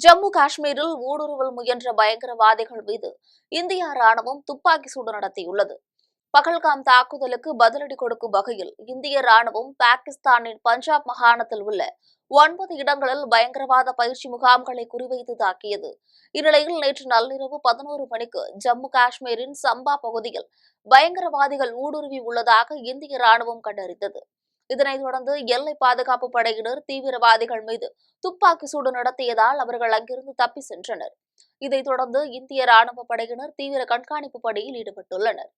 ஜம்மு காஷ்மீரில் ஊடுருவல் முயன்ற பயங்கரவாதிகள் மீது இந்திய ராணுவம் துப்பாக்கி சூடு நடத்தியுள்ளது. பகல்காம் தாக்குதலுக்கு பதிலடி கொடுக்கும் வகையில் இந்திய ராணுவம் பாகிஸ்தானின் பஞ்சாப் மாகாணத்தில் உள்ள 9 இடங்களில் பயங்கரவாத பயிற்சி முகாம்களை குறிவைத்து தாக்கியது. இந்நிலையில் நேற்று நள்ளிரவு 11 மணிக்கு ஜம்மு காஷ்மீரின் சம்பா பகுதியில் பயங்கரவாதிகள் ஊடுருவி உள்ளதாக இந்திய ராணுவம் கண்டறிந்தது. இதனைத் தொடர்ந்து எல்லை பாதுகாப்பு படையினர் தீவிரவாதிகள் மீது துப்பாக்கி சூடு நடத்தியதால் அவர்கள் அங்கிருந்து தப்பி சென்றனர். இதைத் தொடர்ந்து இந்திய ராணுவ படையினர் தீவிர கண்காணிப்பு பணியில் ஈடுபட்டுள்ளனர்.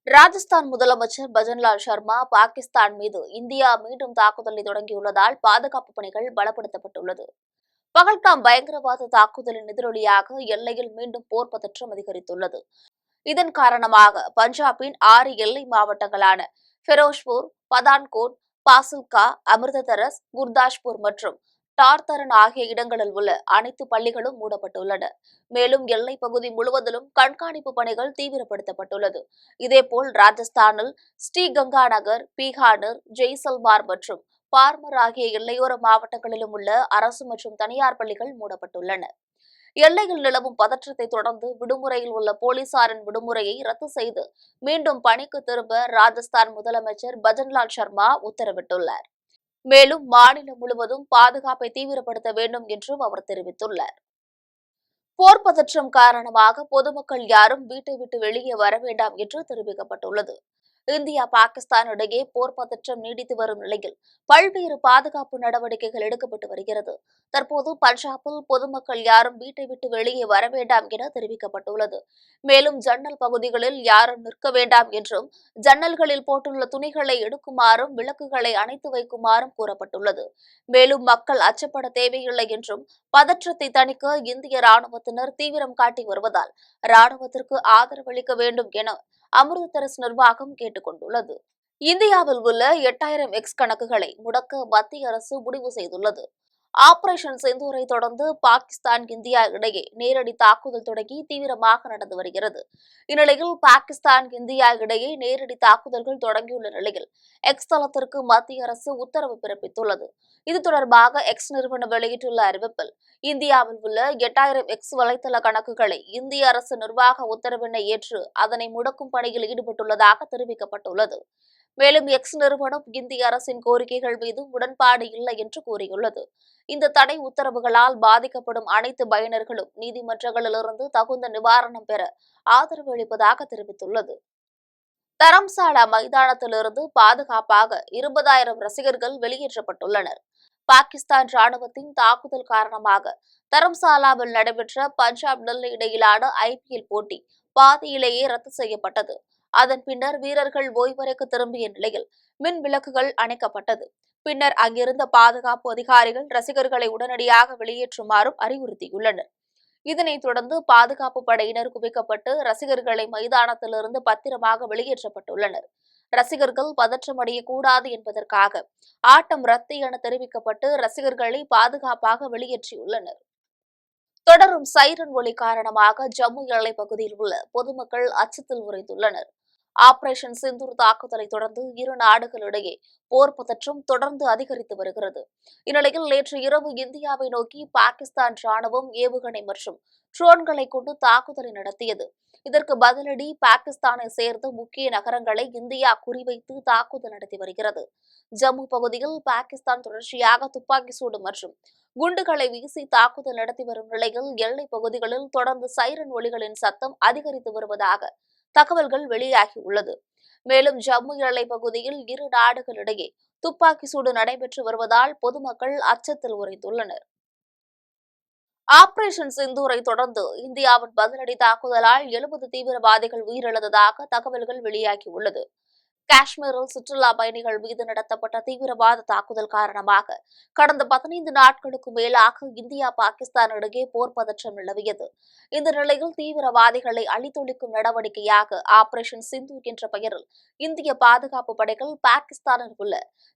ராஜஸ்தான் முதலமைச்சர் பஜன்லால் சர்மா பாகிஸ்தான் மீது இந்தியா மீண்டும் தாக்குதலை தொடங்கியுள்ளதால் பாதுகாப்பு பணிகள் பலப்படுத்தப்பட்டுள்ளது. பகல்காம் பயங்கரவாத தாக்குதலின் எதிரொலியாக எல்லையில் மீண்டும் போர் பதற்றம் அதிகரித்துள்ளது. இதன் காரணமாக பஞ்சாபின் 6 எல்லை மாவட்டங்களான ஃபெரோஸ்பூர், பதான்கோட், பாசில்கா, அமிர்தசரஸ், குர்தாஸ்பூர் மற்றும் டார்தரன் ஆகிய இடங்களில் உள்ள அனைத்து பள்ளிகளும் மூடப்பட்டுள்ளன. மேலும் எல்லைப் பகுதி முழுவதிலும் கண்காணிப்பு பணிகள் தீவிரப்படுத்தப்பட்டுள்ளது. இதேபோல் ராஜஸ்தானில் ஸ்ரீகங்காநகர், பீகானர், ஜெய்சல்மார் மற்றும் பார்மர் ஆகிய எல்லையோர மாவட்டங்களிலும் உள்ள அரசு மற்றும் தனியார் பள்ளிகள் மூடப்பட்டுள்ளன. எல்லையில் நிலவும் பதற்றத்தை தொடர்ந்து விடுமுறையில் உள்ள போலீசாரின் விடுமுறையை ரத்து செய்து மீண்டும் பணிக்கு திரும்ப ராஜஸ்தான் முதலமைச்சர் பஜன்லால் சர்மா உத்தரவிட்டுள்ளார். மேலும் மாநிலம் முழுவதும் பாதுகாப்பை தீவிரப்படுத்த வேண்டும் என்றும் அவர் தெரிவித்துள்ளார். போர் பதற்றம் காரணமாக பொதுமக்கள் யாரும் வீட்டை விட்டு வெளியே வர வேண்டாம் என்று தெரிவிக்கப்பட்டுள்ளது. இந்தியா பாகிஸ்தான் இடையே போர் பதற்றம் நீடித்து வரும் நிலையில் பல்வேறு பாதுகாப்பு நடவடிக்கைகள் எடுக்கப்பட்டு வருகிறது. தற்போது பஞ்சாபில் பொதுமக்கள் யாரும் வீட்டை விட்டு வெளியே வர வேண்டாம் என தெரிவிக்கப்பட்டுள்ளது. மேலும் ஜன்னல் பகுதிகளில் யாரும் நிற்க வேண்டாம் என்றும், ஜன்னல்களில் போட்டுள்ள துணிகளை எடுக்குமாறும், விளக்குகளை அணைத்து வைக்குமாறும் கூறப்பட்டுள்ளது. மேலும் மக்கள் அச்சப்பட தேவையில்லை என்றும், பதற்றத்தை தணிக்க இந்திய ராணுவத்தினர் தீவிரம் காட்டி வருவதால் ராணுவத்திற்கு ஆதரவளிக்க வேண்டும் என அமிர்தசரஸ் நிர்வாகம் கேட்டுக் கொண்டுள்ளது. இந்தியாவில் உள்ள 8000 எக்ஸ் கணக்குகளை முடக்க மத்திய அரசு முடிவு செய்துள்ளது. ஆபரேஷன் சிந்தூரை தொடர்ந்து பாகிஸ்தான், இந்தியா இடையே நேரடி தாக்குதல் தொடங்கி தீவிரமாக நடந்து வருகிறது. இந்நிலையில் பாகிஸ்தான், இந்தியா இடையே நேரடி தாக்குதல்கள் தொடங்கியுள்ள நிலையில் எக்ஸ் தளத்திற்கு மத்திய அரசு உத்தரவு பிறப்பித்துள்ளது. இது தொடர்பாக எக்ஸ் நிறுவனம் வெளியிட்டுள்ள அறிவிப்பில், இந்தியாவில் உள்ள 8000 எக்ஸ் வலைதள கணக்குகளை இந்திய அரசு நிர்வாக உத்தரவினை ஏற்று அதனை முடக்கும் பணியில் ஈடுபட்டுள்ளதாக தெரிவிக்கப்பட்டுள்ளது. மேலும் எக்ஸ் நிறுவனம் இந்திய அரசின் கோரிக்கைகள் மீது உடன்பாடு இல்லை என்று கூறியுள்ளது. இந்த தடை உத்தரவுகளால் பாதிக்கப்படும் அனைத்து பயனர்களும் நீதிமன்றங்களிலிருந்து தகுந்த நிவாரணம் பெற ஆதரவு அளிப்பதாக தெரிவித்துள்ளது. தரம்சாலா மைதானத்திலிருந்து பாதுகாப்பாக 20,000 ரசிகர்கள் வெளியேற்றப்பட்டுள்ளனர். பாகிஸ்தான் ராணுவத்தின் தாக்குதல் காரணமாக தரம்சாலாவில் நடைபெற்ற பஞ்சாப், டெல்லி இடையிலான IPL போட்டி பாதியிலேயே ரத்து செய்யப்பட்டது. அதன் பின்னர் வீரர்கள் ஓய்வறைக்கு திரும்பிய நிலையில் மின் விளக்குகள் அணைக்கப்பட்டது. பின்னர் அங்கிருந்த பாதுகாப்பு அதிகாரிகள் ரசிகர்களை உடனடியாக வெளியேற்றுமாறும் அறிவுறுத்தியுள்ளனர். இதனைத் தொடர்ந்து பாதுகாப்பு படையினர் குவிக்கப்பட்டு ரசிகர்களை மைதானத்திலிருந்து பத்திரமாக வெளியேற்றப்பட்டுள்ளனர். ரசிகர்கள் பதற்றமடையக்கூடாது என்பதற்காக ஆட்டம் ரத்து என தெரிவிக்கப்பட்டு ரசிகர்களை பாதுகாப்பாக வெளியேற்றியுள்ளனர். தொடரும் சைரன் ஒலி காரணமாக ஜம்மு எல்லைப் பகுதியில் உள்ள பொதுமக்கள் அச்சத்தில் உறைந்துள்ளனர். ஆபரேஷன் சிந்தூர் தாக்குதலை தொடர்ந்து இரு நாடுகளிடையே போர் பதற்றம் தொடர்ந்து அதிகரித்து வருகிறது. இந்நிலையில் நேற்று இரவு இந்தியாவை நோக்கி பாகிஸ்தான் ராணுவம் ஏவுகணை மற்றும் ட்ரோன்களை கொண்டு தாக்குதலை நடத்தியது. இதற்கு பதிலடி பாகிஸ்தானை சேர்ந்த முக்கிய நகரங்களை இந்தியா குறிவைத்து தாக்குதல் நடத்தி வருகிறது. ஜம்மு பகுதியில் பாகிஸ்தான் தொடர்ச்சியாக துப்பாக்கி சூடு மற்றும் குண்டுகளை வீசி தாக்குதல் நடத்தி வரும் நிலையில் எல்லைப் பகுதிகளில் தொடர்ந்து சைரன் ஒலிகளின் சத்தம் அதிகரித்து வருவதாக தகவல்கள் வெளியாகியுள்ளது. மேலும் ஜம்மு எல்லைப் பகுதியில் இரு நாடுகளிடையே துப்பாக்கி சூடு நடைபெற்று வருவதால் பொதுமக்கள் அச்சத்தில் உறைந்துள்ளனர். ஆபரேஷன் சிந்தூரை தொடர்ந்து இந்தியாவின் பதிலடி தாக்குதலால் 70 தீவிரவாதிகள் உயிரிழந்ததாக தகவல்கள் வெளியாகியுள்ளது. காஷ்மீரில் சுற்றுலா பயணிகள் மீது நடத்தப்பட்ட தீவிரவாத தாக்குதல் காரணமாக கடந்த 15 நாட்களுக்கு மேலாக இந்தியா, பாகிஸ்தான் இடையே போர் பதற்றம் நிலவியது. இந்த நிலையில் தீவிரவாதிகளை அழித்தொழிக்கும் நடவடிக்கையாக ஆபரேஷன் சிந்தூர் என்ற பெயரில் இந்திய பாதுகாப்பு படைகள் பாகிஸ்தானில் உள்ள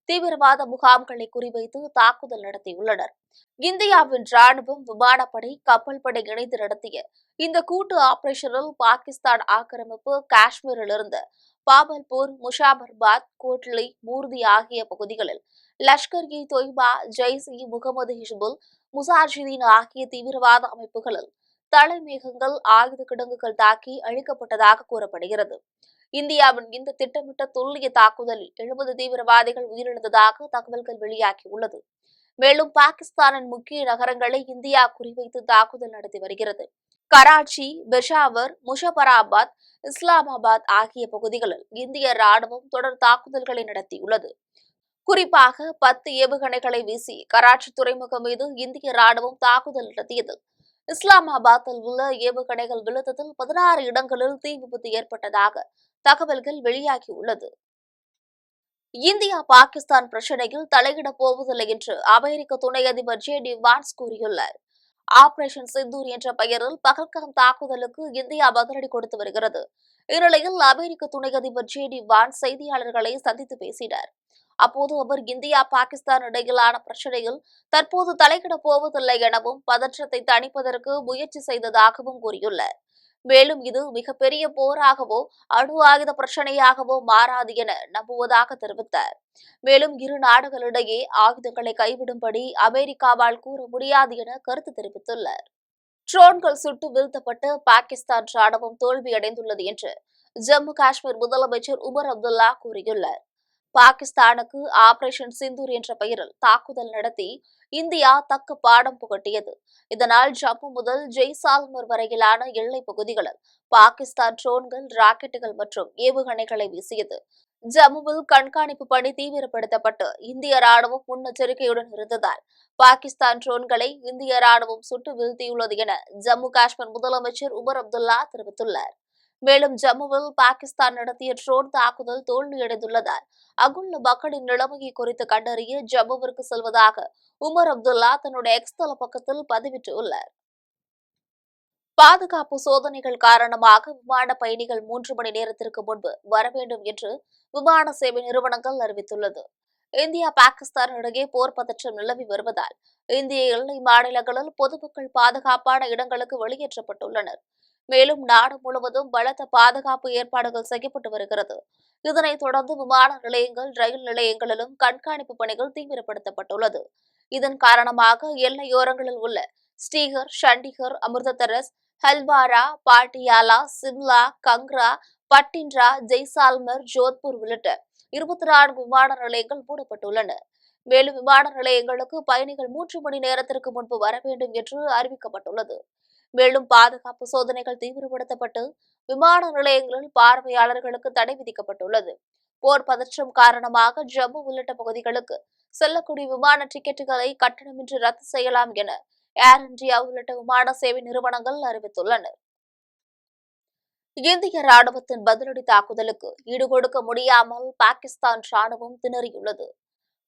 தீவிரவாத முகாம்களை குறிவைத்து தாக்குதல் நடத்தியுள்ளனர். இந்தியாவின் ராணுவம், விமானப்படை, கப்பல் படை இணைந்து நடத்திய இந்த கூட்டு ஆபரேஷனில் பாகிஸ்தான் ஆக்கிரமிப்பு காஷ்மீரிலிருந்து பாபல்பூர், முஷாபர்பாத், கோட்லி, மூர்தி ஆகிய பகுதிகளில் லஷ்கர்-இ-தொய்பா, ஜெய்ஷ்-இ முகமது, ஹிஸ்புல் முசாஜிதீன் ஆகிய தீவிரவாத அமைப்புகளில் தலைமையகங்கள் ஆயுத கிடங்குகள் தாக்கி அழிக்கப்பட்டதாக கூறப்படுகிறது. இந்தியாவின் இந்த திட்டமிட்ட துல்லிய தாக்குதலில் 70 தீவிரவாதிகள் உயிரிழந்ததாக தகவல்கள் வெளியாகியுள்ளது. மேலும் பாகிஸ்தானின் முக்கிய நகரங்களை இந்தியா குறிவைத்து தாக்குதல் நடத்தி வருகிறது. கராச்சி, பெஷாவர், முஷபராபாத், இஸ்லாமாபாத் ஆகிய பகுதிகளில் இந்திய ராணுவம் தொடர் தாக்குதல்களை நடத்தியுள்ளது. குறிப்பாக 10 ஏவுகணைகளை வீசி கராச்சி துறைமுகம் மீது இந்திய ராணுவம் தாக்குதல் நடத்தியது. இஸ்லாமாபாத்தில் உள்ள ஏவுகணைகள் விழுந்ததில் 16 இடங்களில் தீ விபத்து ஏற்பட்டதாக தகவல்கள் வெளியாகியுள்ளது. இந்தியா பாகிஸ்தான் பிரச்சினையில் தலையிடப் போவதில்லை என்று அமெரிக்க துணை அதிபர் ஜே.டி. வான்ஸ் கூறியுள்ளார். ஆபரேஷன் சிந்தூர் என்ற பெயரில் பகல்காம் தாக்குதலுக்கு இந்தியா பதிலடி கொடுத்து வருகிறது. இந்நிலையில் அமெரிக்க துணை அதிபர் ஜே.டி. வான்ஸ் செய்தியாளர்களை சந்தித்து பேசினார். அப்போது அவர் இந்தியா பாகிஸ்தான் இடையிலான பிரச்சினையில் தற்போது தலையிடப் போவதில்லை எனவும் பதற்றத்தை தணிப்பதற்கு முயற்சி செய்ததாகவும் கூறியுள்ளார். மேலும் இது மிகப்பெரிய போராகவோ அணு ஆயுத பிரச்சனையாகவோ மாறாது என நம்புவதாக தெரிவித்தார். மேலும் இரு நாடுகளிடையே ஆயுதங்களை கைவிடும்படி அமெரிக்காவால் கூற முடியாது என கருத்து தெரிவித்துள்ளார். ட்ரோன்கள் சுட்டு வீழ்த்தப்பட்டு பாகிஸ்தான் ராணுவம் தோல்வியடைந்துள்ளது என்று ஜம்மு காஷ்மீர் முதலமைச்சர் உமர் அப்துல்லா கூறியுள்ளார். பாகிஸ்தானுக்கு ஆபரேஷன் சிந்தூர் என்ற பெயரில் தாக்குதல் நடத்தி இந்தியா தக்க பாடம் புகட்டியது. இதனால் ஜம்மு முதல் ஜெய்சால்மர் வரையிலான எல்லைப் பகுதிகளில் பாகிஸ்தான் ட்ரோன்கள், ராக்கெட்டுகள் மற்றும் ஏவுகணைகளை வீசியது. ஜம்முவில் கண்காணிப்பு பணி தீவிரப்படுத்தப்பட்டு இந்திய ராணுவம் முன்னெச்சரிக்கையுடன் இருந்ததால் பாகிஸ்தான் ட்ரோன்களை இந்திய ராணுவம் சுட்டு வீழ்த்தியுள்ளது என ஜம்மு காஷ்மீர் முதலமைச்சர் உமர் அப்துல்லா தெரிவித்துள்ளார். மேலும் ஜம்முவில் பாகிஸ்தான் நடத்திய ட்ரோன் தாக்குதல் தோல்வியடைந்துள்ளதால் அங்குள்ள மக்களின் நிலைமையை குறித்து கண்டறிய ஜம்முவிற்கு செல்வதாக உமர் அப்துல்லா தன்னுடைய எக்ஸ் தள பக்கத்தில் பதிவிட்டுள்ளார். பாதுகாப்பு சோதனைகள் காரணமாக விமான பயணிகள் 3 மணி நேரத்திற்கு முன்பு வர வேண்டும் என்று விமான சேவை நிறுவனங்கள் அறிவித்துள்ளது. இந்தியா பாகிஸ்தான் இடையே போர் பதற்றம் நிலவி வருவதால் இந்திய எல்லை மாநிலங்களில் பொதுமக்கள் பாதுகாப்பான இடங்களுக்கு வெளியேற்றப்பட்டுள்ளனர். மேலும் நாடு முழுவதும் பலத்த பாதுகாப்பு ஏற்பாடுகள் செய்யப்பட்டு வருகிறது. இதனைத் தொடர்ந்து விமான நிலையங்கள், ரயில் நிலையங்களிலும் கண்காணிப்பு பணிகள் தீவிரப்படுத்தப்பட்டுள்ளது. இதன் காரணமாக எல்லையோரங்களில் உள்ள ஸ்ரீகர், சண்டிகர், அமிர்தசரஸ், ஹல்வாரா, பாட்டியாலா, சிம்லா, கங்ரா, பட்டின்ரா, ஜெய்சால்மர், ஜோத்பூர் உள்ளிட்ட 24 விமான நிலையங்கள் மூடப்பட்டுள்ளன. மேலும் விமான நிலையங்களுக்கு பயணிகள் 3 மணி நேரத்திற்கு முன்பு வர வேண்டும் என்று அறிவிக்கப்பட்டுள்ளது. மேலும் பாதுகாப்பு சோதனைகள் தீவிரப்படுத்தப்பட்டு விமான நிலையங்களில் பார்வையாளர்களுக்கு தடை விதிக்கப்பட்டுள்ளது. போர் பதற்றம் காரணமாக ஜம்மு உள்ளிட்ட பகுதிகளுக்கு செல்லக்கூடிய விமான டிக்கெட்டுகளை கட்டணமின்றி ரத்து செய்யலாம் என ஏர் இந்தியா உள்ளிட்ட விமான சேவை நிறுவனங்கள் அறிவித்துள்ளனர். இந்திய ராணுவத்தின் பதிலடி தாக்குதலுக்கு ஈடுகொடுக்க முடியாமல் பாகிஸ்தான் ராணுவம் திணறியுள்ளது.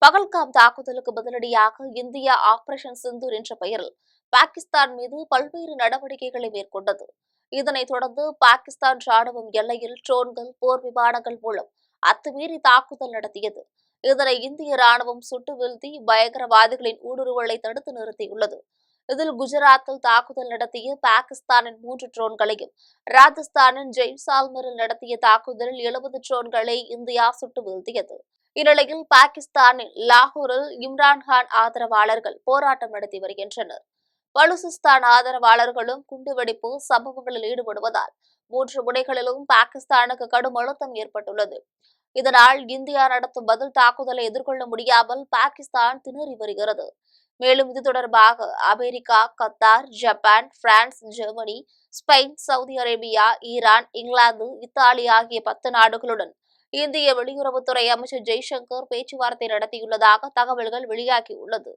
பகல்காம் தாக்குதலுக்கு பதிலடியாக இந்தியா ஆபரேஷன் சிந்தூர் என்ற பெயரில் பாகிஸ்தான் மீது பல்வேறு நடவடிக்கைகளை மேற்கொண்டது. இதனைத் தொடர்ந்து பாகிஸ்தான் ராணுவம் எல்லையில் ட்ரோன்கள், போர் விமானங்கள் மூலம் அத்துமீறி தாக்குதல் நடத்தியது. இதனை இந்திய ராணுவம் சுட்டு வீழ்த்தி பயங்கரவாதிகளின் ஊடுருவலை தடுத்து நிறுத்தியுள்ளது. இதில் குஜராத்தில் தாக்குதல் நடத்திய பாகிஸ்தானின் 3 ட்ரோன்களையும், ராஜஸ்தானின் ஜெய்சால்மரில் நடத்திய தாக்குதலில் 70 ட்ரோன்களை இந்தியா சுட்டு வீழ்த்தியது. இந்நிலையில் பாகிஸ்தானின் லாகூரில் இம்ரான்கான் ஆதரவாளர்கள் போராட்டம் நடத்தி வருகின்றனர். பலுசிஸ்தான் ஆதரவாளர்களும் குண்டுவெடிப்பு சம்பவங்களில் ஈடுபடுவதால் 3 முனைகளிலும் பாகிஸ்தானுக்கு கடும் அழுத்தம் ஏற்பட்டுள்ளது. இதனால் இந்தியா நடத்தும் பதில் தாக்குதலை எதிர்கொள்ள முடியாமல் பாகிஸ்தான் திணறி வருகிறது. மேலும் இது தொடர்பாக America, Qatar, Japan, France, Germany, Spain, Saudi Arabia, Iran, England, Italy ஆகிய 10 நாடுகளுடன் இந்திய வெளியுறவுத்துறை அமைச்சர் ஜெய்சங்கர் பேச்சுவார்த்தை நடத்தியுள்ளதாக தகவல்கள் வெளியாகியுள்ளது.